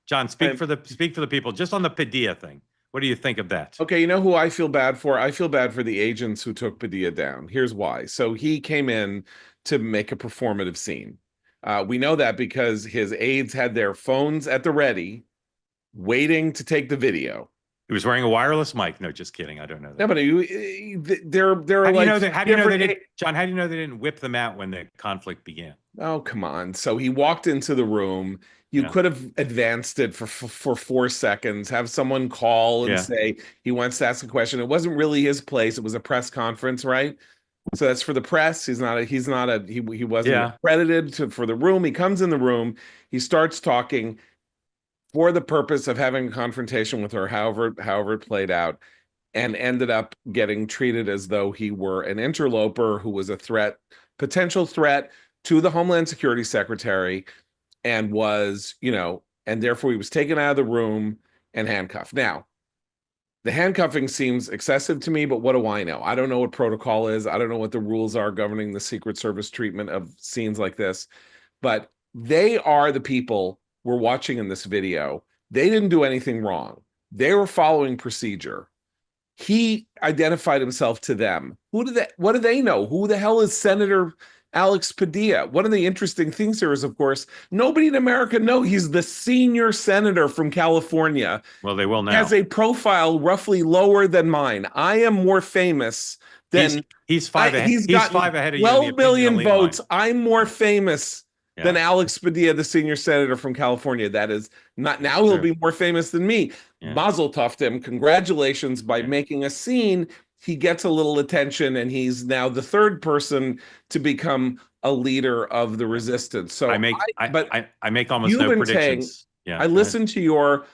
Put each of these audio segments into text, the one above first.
John, speak for the people. Just on the Padilla thing, what do you think of that? Okay, you know who I feel bad for? I feel bad for the agents who took Padilla down. Here's why. So he came in to make a performative scene. We know that because his aides had their phones at the ready, waiting to take the video. He was wearing a wireless mic. No, just kidding. I don't know that. No, but they're How do you like know that? How do you know they didn't, John? How do you know they didn't whip them out when the conflict began? Oh, come on. So he walked into the room. You could have advanced it for 4 seconds, have someone call and say he wants to ask a question. It wasn't really his place. It was a press conference, right? So that's for the press. He wasn't accredited for the room. He comes in the room, he starts talking for the purpose of having a confrontation with her, however it played out, and ended up getting treated as though he were an interloper who was a potential threat to the Homeland Security Secretary, and was, and therefore he was taken out of the room and handcuffed. Now, the handcuffing seems excessive to me, but what do I know? I don't know what protocol is. I don't know what the rules are governing the Secret Service treatment of scenes like this, but they are the people we're watching in this video. They didn't do anything wrong. They were following procedure. He identified himself to them. What do they know? Who the hell is Senator Alex Padilla? One of the interesting things here is, of course, nobody in America knows he's the senior senator from California. Well, they will now. He has a profile roughly lower than mine. I am more famous than he's five ahead. He's 5 ahead of you. 12 million votes. I'm more famous than Alex Padilla, the senior senator from California. That is not now. He'll be more famous than me. Mazel tov to him. Congratulations by making a scene. He gets a little attention, and he's now the third person to become a leader of the resistance. So I make almost no predictions. I listened to your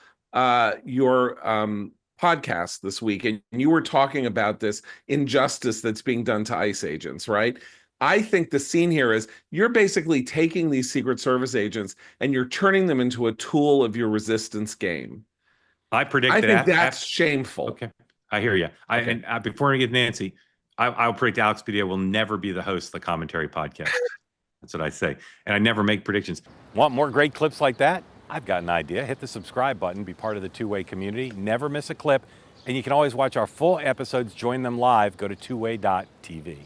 podcast this week, and you were talking about this injustice that's being done to ICE agents, right? I think the scene here is you're basically taking these Secret Service agents and you're turning them into a tool of your resistance game. I think that's shameful. Okay. I hear you. And before I get Nancy, I'll predict Alex Padilla will never be the host of the commentary podcast. That's what I say. And I never make predictions. Want more great clips like that? I've got an idea. Hit the subscribe button, be part of the Two-Way community, never miss a clip. And you can always watch our full episodes, join them live, go to twoway.tv.